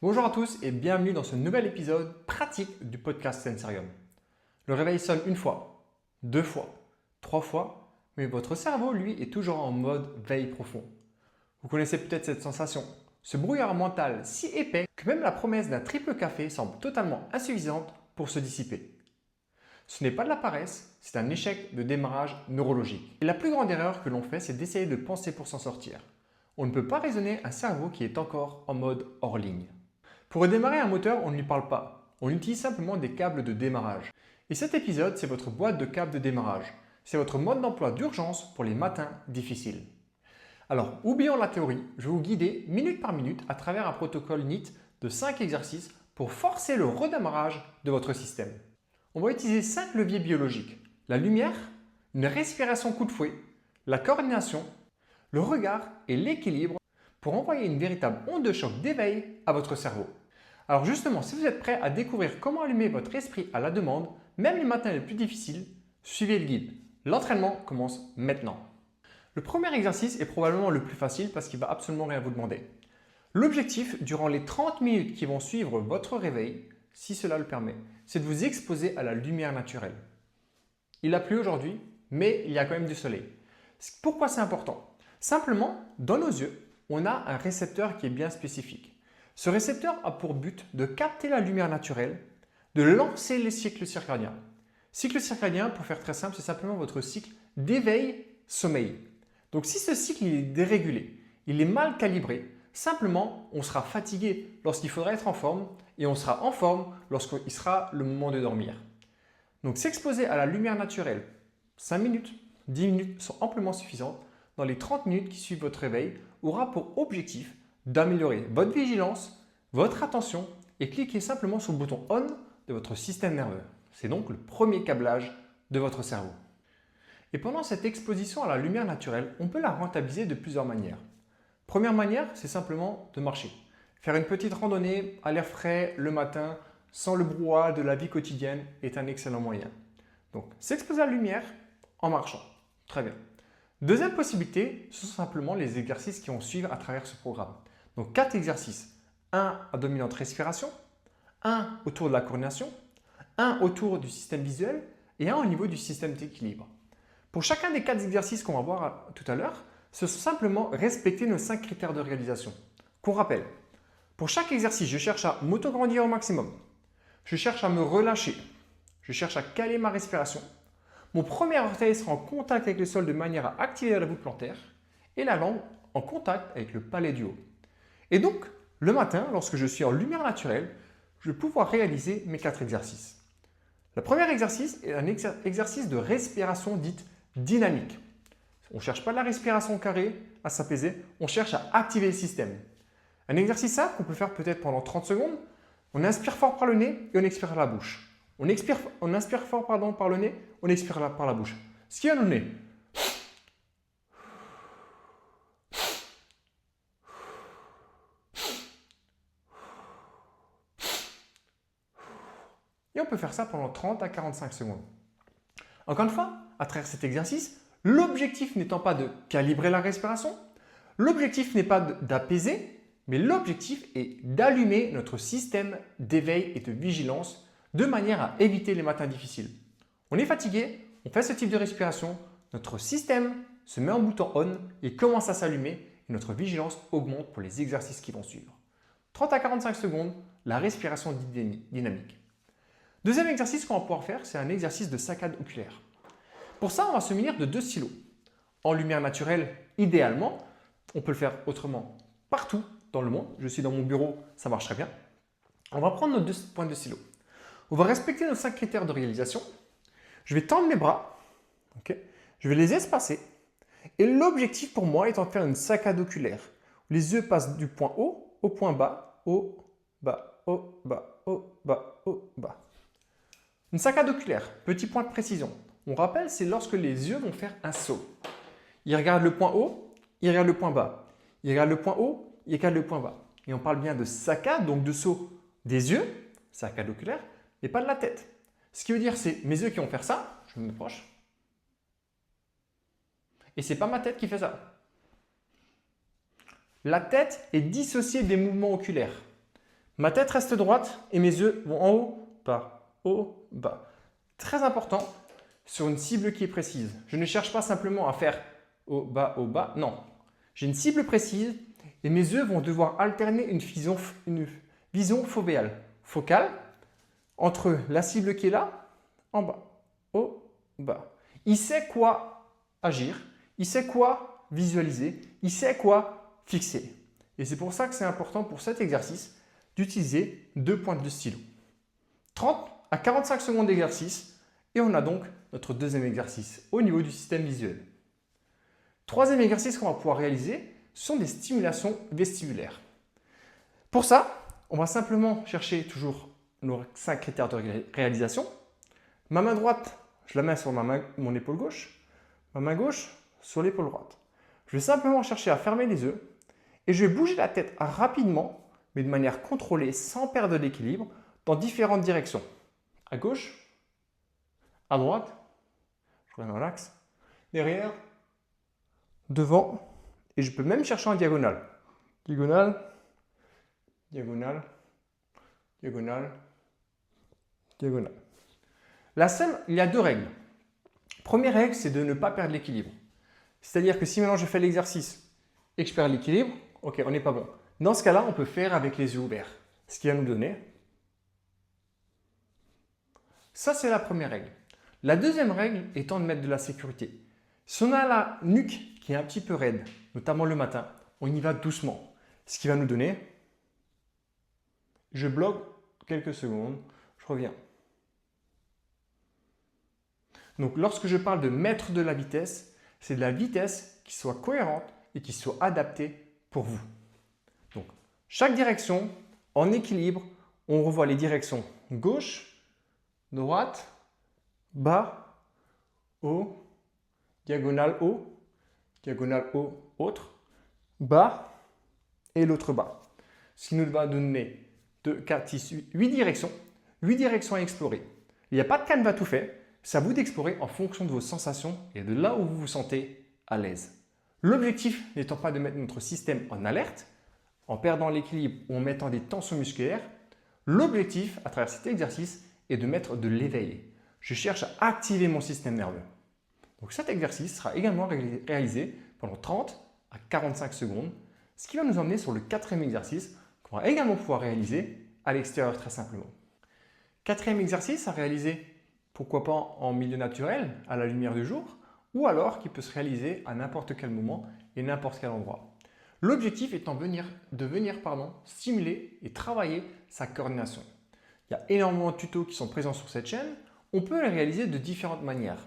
Bonjour à tous et bienvenue dans ce nouvel épisode pratique du podcast Sensorium. Le réveil sonne une fois, deux fois, trois fois, mais votre cerveau, lui, est toujours en mode veille profond. Vous connaissez peut-être cette sensation, ce brouillard mental si épais que même la promesse d'un triple café semble totalement insuffisante pour se dissiper. Ce n'est pas de la paresse, c'est un échec de démarrage neurologique. Et la plus grande erreur que l'on fait, c'est d'essayer de penser pour s'en sortir. On ne peut pas raisonner un cerveau qui est encore en mode hors ligne. Pour redémarrer un moteur, on ne lui parle pas. On utilise simplement des câbles de démarrage. Et cet épisode, c'est votre boîte de câbles de démarrage. C'est votre mode d'emploi d'urgence pour les matins difficiles. Alors, oublions la théorie, je vais vous guider minute par minute à travers un protocole NEAT de 5 exercices pour forcer le redémarrage de votre système. On va utiliser 5 leviers biologiques. La lumière, une respiration coup de fouet, la coordination, le regard et l'équilibre pour envoyer une véritable onde de choc d'éveil à votre cerveau. Alors justement, si vous êtes prêt à découvrir comment allumer votre esprit à la demande, même les matins les plus difficiles, suivez le guide. L'entraînement commence maintenant. Le premier exercice est probablement le plus facile parce qu'il ne va absolument rien vous demander. L'objectif, durant les 30 minutes qui vont suivre votre réveil, si cela le permet, c'est de vous exposer à la lumière naturelle. Il a plu aujourd'hui, mais il y a quand même du soleil. Pourquoi c'est important? Simplement, dans nos yeux, on a un récepteur qui est bien spécifique. Ce récepteur a pour but de capter la lumière naturelle, de lancer les cycles circadiens. Cycle circadien, pour faire très simple, c'est simplement votre cycle d'éveil-sommeil. Donc si ce cycle est dérégulé, il est mal calibré, simplement on sera fatigué lorsqu'il faudra être en forme et on sera en forme lorsqu'il sera le moment de dormir. Donc s'exposer à la lumière naturelle, 5 minutes, 10 minutes sont amplement suffisantes dans les 30 minutes qui suivent votre réveil aura pour objectif d'améliorer votre vigilance, votre attention et cliquer simplement sur le bouton ON de votre système nerveux. C'est donc le premier câblage de votre cerveau. Et pendant cette exposition à la lumière naturelle, on peut la rentabiliser de plusieurs manières. Première manière, c'est simplement de marcher. Faire une petite randonnée à l'air frais le matin, sans le brouhaha de la vie quotidienne, est un excellent moyen. Donc, s'exposer à la lumière en marchant. Très bien. Deuxième possibilité, ce sont simplement les exercices qui vont suivre à travers ce programme. Donc 4 exercices. 1 abdominante respiration, 1 autour de la coordination, 1 autour du système visuel et 1 au niveau du système d'équilibre. Pour chacun des 4 exercices qu'on va voir tout à l'heure, ce sont simplement respecter nos 5 critères de réalisation. Qu'on rappelle, pour chaque exercice, je cherche à m'auto-grandir au maximum. Je cherche à me relâcher. Je cherche à caler ma respiration. Mon premier orteil sera en contact avec le sol de manière à activer la voûte plantaire et la langue en contact avec le palais du haut. Et donc, le matin, lorsque je suis en lumière naturelle, je vais pouvoir réaliser mes 4 exercices. Le premier exercice est un exercice de respiration dite dynamique. On ne cherche pas la respiration carrée à s'apaiser, on cherche à activer le système. Un exercice simple qu'on peut faire peut-être pendant 30 secondes. On inspire fort par le nez et on expire par la bouche. On inspire fort par le nez, on expire par la bouche. Ce qui est le nez. Et on peut faire ça pendant 30 à 45 secondes. Encore une fois, à travers cet exercice, l'objectif n'étant pas de calibrer la respiration, l'objectif n'est pas d'apaiser, mais l'objectif est d'allumer notre système d'éveil et de vigilance de manière à éviter les matins difficiles. On est fatigué, on fait ce type de respiration, notre système se met en bouton ON et commence à s'allumer et notre vigilance augmente pour les exercices qui vont suivre. 30 à 45 secondes, la respiration dynamique. Deuxième exercice qu'on va pouvoir faire, c'est un exercice de saccade oculaire. Pour ça, on va se munir de 2 stylos. En lumière naturelle, idéalement, on peut le faire autrement partout dans le monde. Je suis dans mon bureau, ça marche très bien. On va prendre nos 2 points de stylo. On va respecter nos 5 critères de réalisation. Je vais tendre mes bras, je vais les espacer. Et l'objectif pour moi étant de faire une saccade oculaire. Les yeux passent du point haut au point bas, haut, bas, haut, bas, haut, bas, haut, bas. Une saccade oculaire, petit point de précision. On rappelle, c'est lorsque les yeux vont faire un saut. Ils regardent le point haut, ils regardent le point bas. Ils regardent le point haut, ils regardent le point bas. Et on parle bien de saccade, donc de saut des yeux, saccade oculaire, et pas de la tête. Ce qui veut dire, c'est mes yeux qui vont faire ça, je me approche, et ce n'est pas ma tête qui fait ça. La tête est dissociée des mouvements oculaires. Ma tête reste droite et mes yeux vont en haut, bas. Très important, sur une cible qui est précise. Je ne cherche pas simplement à faire haut, bas. Non. J'ai une cible précise et mes yeux vont devoir alterner une vision focale entre la cible qui est là, en bas, haut, bas. Il sait quoi agir, il sait quoi visualiser, il sait quoi fixer. Et c'est pour ça que c'est important pour cet exercice d'utiliser 2 pointes de stylo. 30 à 45 secondes d'exercice et on a donc notre deuxième exercice au niveau du système visuel. Troisième exercice qu'on va pouvoir réaliser sont des stimulations vestibulaires. Pour ça, on va simplement chercher toujours nos 5 critères de réalisation. Ma main droite, je la mets sur mon épaule gauche. Ma main gauche sur l'épaule droite. Je vais simplement chercher à fermer les yeux et je vais bouger la tête rapidement, mais de manière contrôlée, sans perdre l'équilibre, dans différentes directions. À gauche, à droite, je reviens dans l'axe, derrière, devant, et je peux même chercher en diagonale. Diagonale, diagonale, diagonale, diagonale. Il y a 2 règles. Première règle, c'est de ne pas perdre l'équilibre. C'est-à-dire que si maintenant je fais l'exercice et que je perds l'équilibre, ok, on n'est pas bon. Dans ce cas-là, on peut faire avec les yeux ouverts. Ce qui va nous donner. Ça, c'est la première règle. La deuxième règle étant de mettre de la sécurité. Si on a la nuque qui est un petit peu raide, notamment le matin, on y va doucement. Ce qui va nous donner. Je bloque quelques secondes, je reviens. Donc, lorsque je parle de mettre de la vitesse, c'est de la vitesse qui soit cohérente et qui soit adaptée pour vous. Donc, chaque direction, en équilibre, on revoit les directions gauche, droite, bas, haut, diagonale haut, autre, bas et l'autre bas. Ce qui nous va donner 8 directions à explorer. Il n'y a pas de canevas tout fait. C'est à vous d'explorer en fonction de vos sensations et de là où vous vous sentez à l'aise. L'objectif n'étant pas de mettre notre système en alerte, en perdant l'équilibre ou en mettant des tensions musculaires. L'objectif, à travers cet exercice, est de mettre de l'éveil. Je cherche à activer mon système nerveux. Donc cet exercice sera également réalisé pendant 30 à 45 secondes, ce qui va nous emmener sur le 4e exercice qu'on va également pouvoir réaliser à l'extérieur très simplement. 4e exercice à réaliser, pourquoi pas en milieu naturel, à la lumière du jour, ou alors qui peut se réaliser à n'importe quel moment et n'importe quel endroit. L'objectif étant de venir stimuler et travailler sa coordination. Il y a énormément de tutos qui sont présents sur cette chaîne. On peut les réaliser de différentes manières.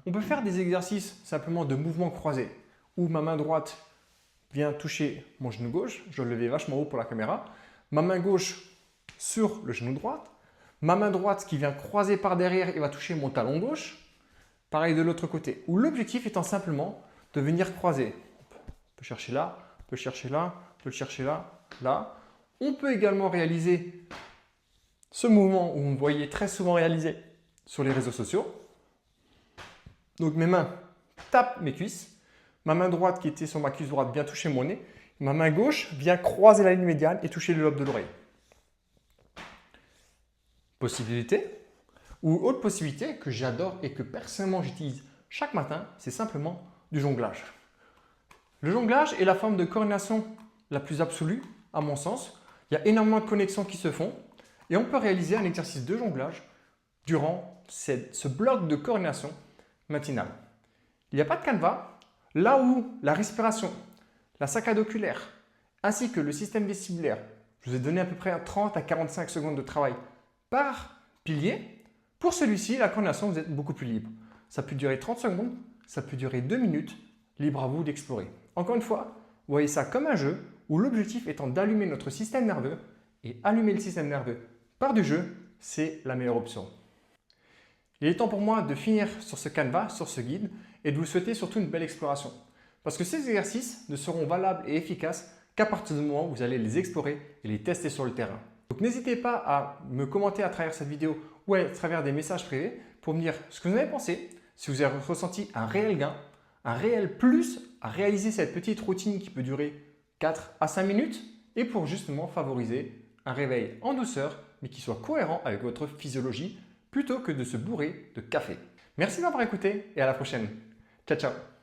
On peut faire des exercices simplement de mouvements croisés, où ma main droite vient toucher mon genou gauche, je le lever vachement haut pour la caméra, ma main gauche sur le genou droit, ma main droite qui vient croiser par derrière et va toucher mon talon gauche. Pareil de l'autre côté. Où l'objectif étant simplement de venir croiser. On peut chercher là, on peut chercher là, on peut le chercher là, là. On peut également réaliser ce mouvement où vous me voyez très souvent réalisé sur les réseaux sociaux. Donc mes mains tapent mes cuisses. Ma main droite qui était sur ma cuisse droite vient toucher mon nez. Ma main gauche vient croiser la ligne médiane et toucher le lobe de l'oreille. Possibilité ou autre possibilité que j'adore et que personnellement j'utilise chaque matin, c'est simplement du jonglage. Le jonglage est la forme de coordination la plus absolue à mon sens. Il y a énormément de connexions qui se font et on peut réaliser un exercice de jonglage durant ce bloc de coordination matinale. Il n'y a pas de canevas. Là où la respiration, la saccade oculaire ainsi que le système vestibulaire, je vous ai donné à peu près 30 à 45 secondes de travail par pilier. Pour celui-ci, la coordination, vous êtes beaucoup plus libre. Ça peut durer 30 secondes, ça peut durer 2 minutes, libre à vous d'explorer. Encore une fois, vous voyez ça comme un jeu où l'objectif étant d'allumer notre système nerveux et allumer le système nerveux par du jeu, c'est la meilleure option. Il est temps pour moi de finir sur ce canevas, sur ce guide et de vous souhaiter surtout une belle exploration. Parce que ces exercices ne seront valables et efficaces qu'à partir du moment où vous allez les explorer et les tester sur le terrain. Donc n'hésitez pas à me commenter à travers cette vidéo ou à travers des messages privés pour me dire ce que vous avez pensé, si vous avez ressenti un réel gain, un réel plus à réaliser cette petite routine qui peut durer 4 à 5 minutes et pour justement favoriser un réveil en douceur, mais qui soit cohérent avec votre physiologie, plutôt que de se bourrer de café. Merci de m'avoir écouté et à la prochaine. Ciao, ciao.